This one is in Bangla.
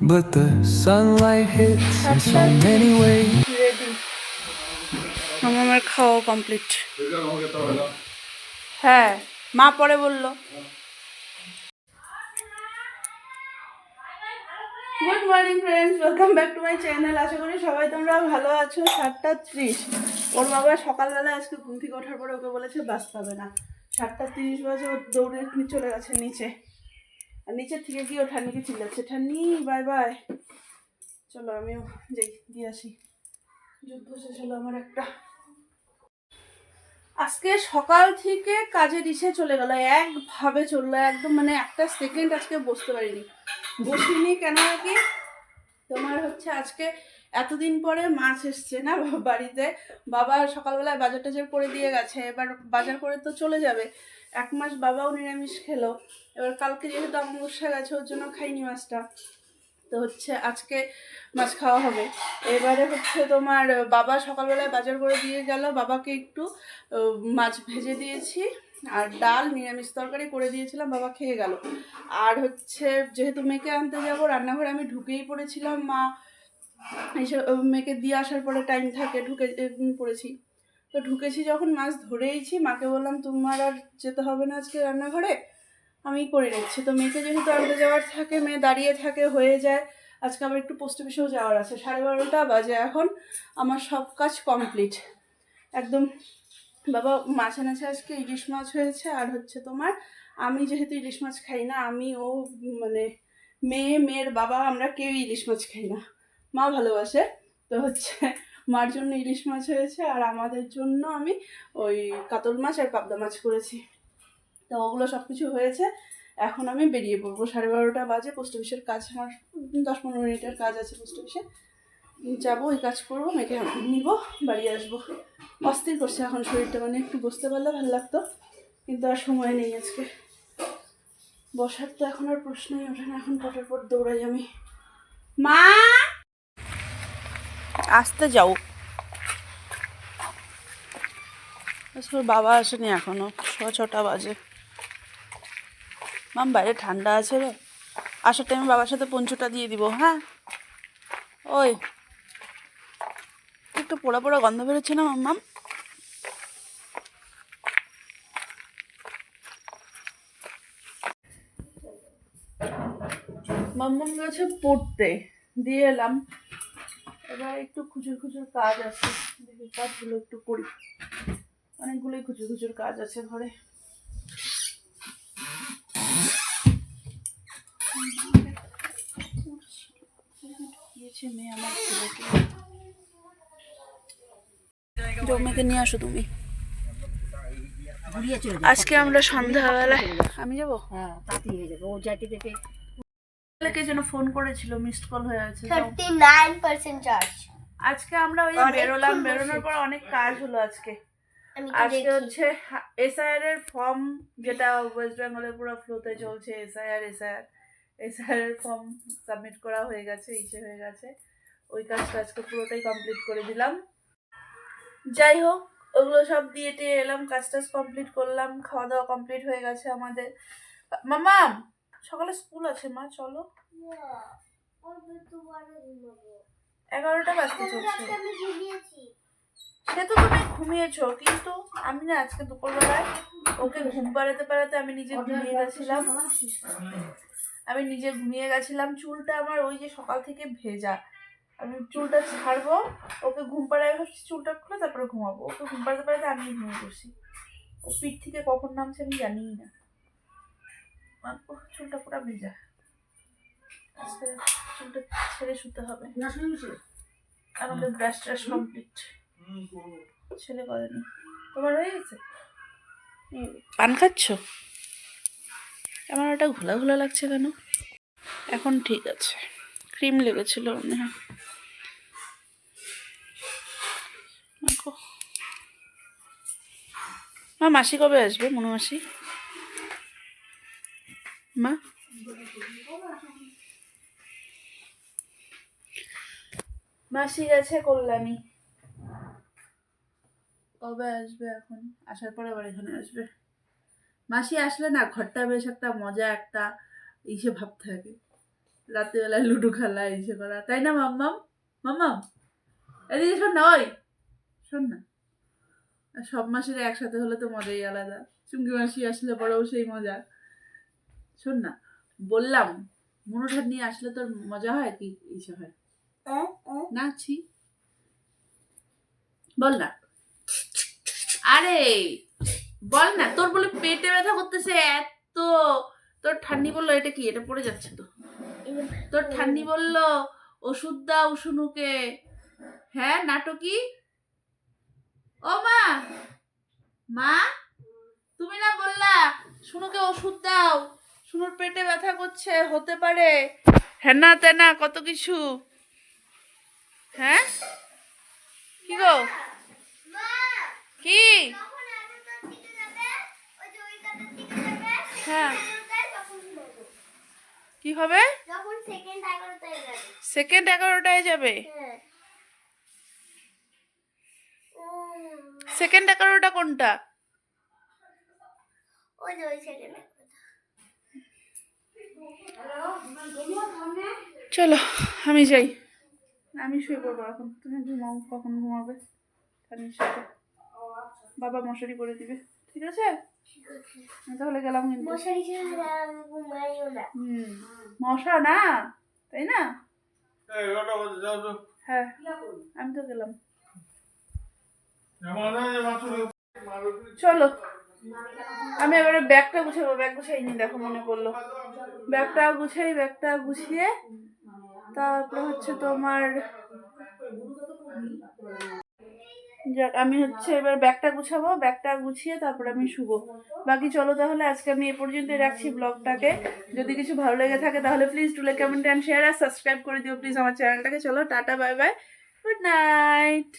but the sunlight hits in so many ways. Ready আমার খাওয়া কমপ্লিট। হ্যাঁ, মা পরে বললো। Good morning friends, welcome back to my channel. আশা করি সবাই তোমরা ভালো আছো। 7:30। ওর বাবা সকালবেলা আজকে ঘুম থেকে ওঠার পরে ওকে বলেছে বাঁচতে হবে না। 7:30 বাজে ও দৌড়ে চলে গেছে নিচে, আর নিচের থেকে গিয়ে ও ঠান্নিকে চিল্লাচ্ছে, ঠান্নি বাই বাই। চলো আমিও যাই, দিয়ে আসি। যুদ্ধ শেষ হলো আমার একটা। আজকে সকাল থেকে কাজের ইসে চলে গেল, একভাবে চললো একদম, মানে একটা সেকেন্ড আজকে বসতে পারিনি, বসিনি কেন কি তোমার হচ্ছে আজকে এতদিন পরে মাছ এসছে না বাড়িতে। বাবা সকালবেলায় বাজার টাজার করে দিয়ে গেছে, এবার বাজার করে তো চলে যাবে। 1 মাস বাবাও নিরামিষ খেলো, এবার কালকে যেহেতু অমাবস্যা গেছে ওর জন্য খাইনি মাছটা, তো হচ্ছে আজকে মাছ খাওয়া হবে। এবারে হচ্ছে তোমার বাবা সকালবেলায় বাজার করে দিয়ে গেল, বাবাকে একটু মাছ ভেজে দিয়েছি আর ডাল নিরামিষ তরকারি করে দিয়েছিলাম, বাবা খেয়ে গেল। আর হচ্ছে যেহেতু মেয়েকে আনতে যাব, রান্নাঘরে আমি ঢুকেই পড়েছিলাম, মা এসে মেয়েকে দিয়ে আসার পরে টাইম থাকে, ঢুকে পড়েছি। তো ঢুকেছি যখন মাছ ধরেইছি, মাকে বললাম তোমার আর যেতে হবে না আজকে রান্নাঘরে, আমি করে নিচ্ছি। তো মেয়েকে যেহেতু আনতে যাওয়ার থাকে, মেয়ে দাঁড়িয়ে থাকে, হয়ে যায়। আজকে আবার একটু পোস্ট অফিসেও যাওয়ার আছে, 12:30 বাজে এখন। আমার সব কাজ কমপ্লিট একদম। বাবা মাছ এনেছে, আজকে ইলিশ মাছ হয়েছে। আর হচ্ছে তোমার আমি যেহেতু ইলিশ মাছ খাই না, আমি ও মানে মেয়ের বাবা আমরা কেউই ইলিশ মাছ খাই না, মা ভালোবাসে। তো হচ্ছে মার জন্য ইলিশ মাছ হয়েছে, আর আমাদের জন্য আমি ওই কাতল মাছ আর পাবদা মাছ করেছি। তো ওগুলো সব কিছু হয়েছে, এখন আমি বেরিয়ে পড়বো। 12:30 বাজে, পোস্ট অফিসের কাজ আমার 10-15 মিনিটের কাজ আছে, পোস্ট অফিসে যাবো, ওই কাজ করবো, মেয়েকে নিব, বাড়ি আসবো। অস্থির করছে এখন শরীরটা, মানে একটু বসতে পারলে ভালো লাগতো, কিন্তু আর সময় নেই আজকে বসার, তো এখন আর প্রশ্নই ওঠে না, এখন পটার পর দৌড়াই আমি। মা আসতে যাও, বাবা আসেনি এখনো, 6:30 বাজে। মাম বাইরে ঠান্ডা আছে রে, আসার টাইমে বাবার সাথে পঞ্চুটা দিয়ে দিব। হ্যাঁ, ওই একটু পোড়া পোড়া গন্ধ বেরোচ্ছে না মাম্মাম? মাম্মাম গেছে পড়তে, দিয়ে এলাম। এবার একটু খুচুর খুচুর কাজ আছে, দেখি কাজগুলো একটু করি, অনেকগুলোই খুচুর খুচুর কাজ আছে ঘরে। মেয়ে আমার ছেলেকে, মেয়েকে নিয়ে আসো তুমি। আজকে আমরা সন্ধ্যাবেলায়, আমি যাবো, কে যেন ফোন করেছিল, মিসড কল হয়ে আছে। 39% চার্জ। আজকে আমরা ওই বেরোলাম, বেরোনোর পর অনেক কাজ হলো আজকে। আজকে হচ্ছে এসআইআর এর ফর্ম, যেটা ওয়েস্ট বেঙ্গলের পুরো ফ্লোতে চলছে, এসআইআর এর ফর্ম সাবমিট করা হয়ে গেছে, ইসে হয়ে গেছে। ওই কাজটা আজকে পুরোটাই কমপ্লিট করে দিলাম। যাই হোক, ওগুলো সব দিয়ে টিয়ে এলাম, কাজ টাজ কমপ্লিট করলাম, খাওয়া দাওয়া কমপ্লিট হয়ে গেছে আমাদের। মামা সকালে স্কুল আছে মা, চলো। 11টা বাজতে চলছে, সে তো তুমি ঘুমিয়েছো, কিন্তু আমি না আজকে দুপুরবেলায় ওকে ঘুম পাড়াতে পাড়াতে আমি নিজে ঘুমিয়ে গেছিলাম। চুলটা আমার ওই যে সকাল থেকে ভেজা, আমি চুলটা ছাড়বো, ওকে ঘুম পাড়ায় ভাবছি চুলটা খুলে তারপরে ঘুমাবো, ওকে ঘুম পাড়াতে পাড়াতে আমি ঘুমিয়ে পড়ছি। ও পিঠ থেকে কখন নামছে আমি জানিই না, চুলটা পুরো ভেজা। আজকে চুলটা ছেড়ে শুতে হবে। আমাদের ব্রাশ ট্রাশ কমপ্লিট, ছেলে করেনি। তোমার হয়ে গেছে? পান খাচ্ছ? আমার ওটা ঘোলা ঘোলা লাগছে কেন? এখন ঠিক আছে, ক্রিম লেগেছিল মনে হয়। মা মাসি কবে আসবে? মনু মাসি, মা মাসি গেছে কল্যাণী, কবে আসবে? এখন আসার পরে আবার এখানে আসবে। মাসি আসলে না ঘরটা বেশ একটা মজা, একটা ইসে ভাব থাকে, রাত্রিবেলায় লুডো খেলা ইসে করা, তাই না মাম্মাম? মাম্মাম এদিকে শোন না, ওই শোন না। আর সব মাসিরা একসাথে হলে তো মজাই আলাদা। চুমকি মাসি আসলে পরেও সেই মজা। শোন না, বললাম মনোঠার নিয়ে আসলে তোর মজা হয় কি ইসে হয় না? ছি, বল না। আরে বল না, তোর বলে পেটে ব্যথা করতেছে এত। তোর ঠান্ডি বললো, এটা কি, এটা পড়ে যাচ্ছে তো। তোর ঠান্ডি বললো ওষুধ দাও শুনুকে। হ্যাঁ নাটকি। ও মা, মা তুমি না বললা শুনুকে ওষুধ দাও, শুনুর পেটে ব্যথা করছে, হতে পারে হ্যানা তেনা কত কিছু। হ্যাঁ কি গো, কি? হ্যাঁ কি হবে? যখন সেকেন্ড 11টায় যাবে। সেকেন্ড 11টায় যাবে? সেকেন্ড 11টা কোনটা? ওই যে ওই সেকেন্ডে। চলো আমি যাই, আমি শুয়ে পড়বো এখন। তুমি ঘুমাও, কখন ঘুমাবে? ঠান্ডির সাথে বাবা মশারি করে দিবে, ঠিক আছে? আমি তাহলে গেলাম কিন্তু। মশারি ছাড়া আমি ঘুমাইও না। মশা না, তাই না? হ্যাঁ আমি তো গেলাম। চলো আমি এবারে ব্যাগটা গুছাবো, ব্যাগ গুছাইনি, দেখো মনে পড়লো। ব্যাগটা গুছাই, ব্যাগটা গুছিয়ে তারপরে হচ্ছে তোমার যাক, আমি হচ্ছে এবার ব্যাগটা গুছাবো, ব্যাগটা গুছিয়ে তারপর আমি শুবো। বাকি চলো তাহলে আজকে আমি এ পর্যন্তই রাখছি ব্লগটাকে। যদি কিছু ভালো লেগে থাকে তাহলে please do like, comment and share আর সাবস্ক্রাইব করে দিও প্লিজ আমার চ্যানেলটাকে। চলো টাটা, বাই বাই, গুড নাইট।